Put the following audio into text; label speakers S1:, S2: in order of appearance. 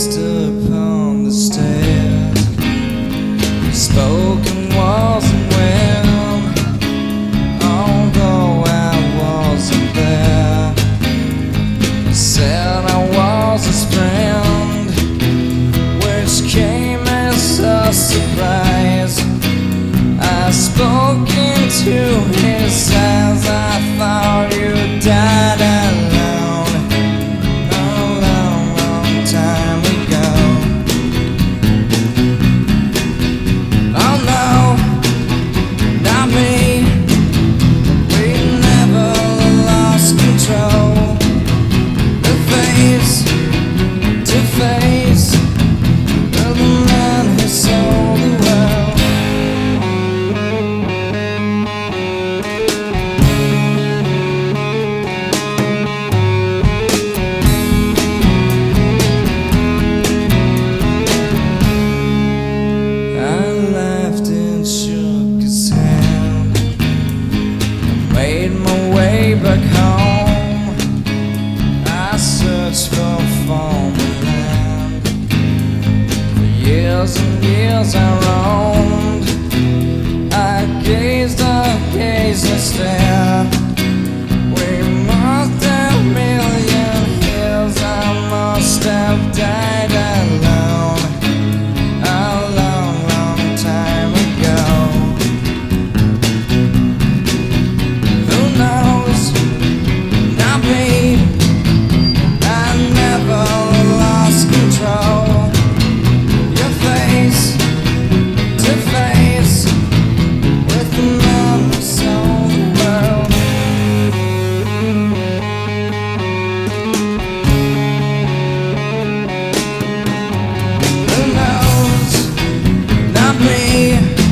S1: Upon the stairs, spoken wasn't well, although I wasn't there. Said I was his friend, which came as a surprise. I spoke into his eyes. I thought you died alone a long, long time ago. Oh no, not me. We never lost control. The face to face of the man who sold the world. I laughed and shook his hand. I made my way back home. I searched for former land. For years and years I roamed. I gazed and stared. We must have million years. I must have died alone a long, long time ago. Who knows? Not me. I never lost control. Your face to face with the man who sold the world. Who knows? Not me.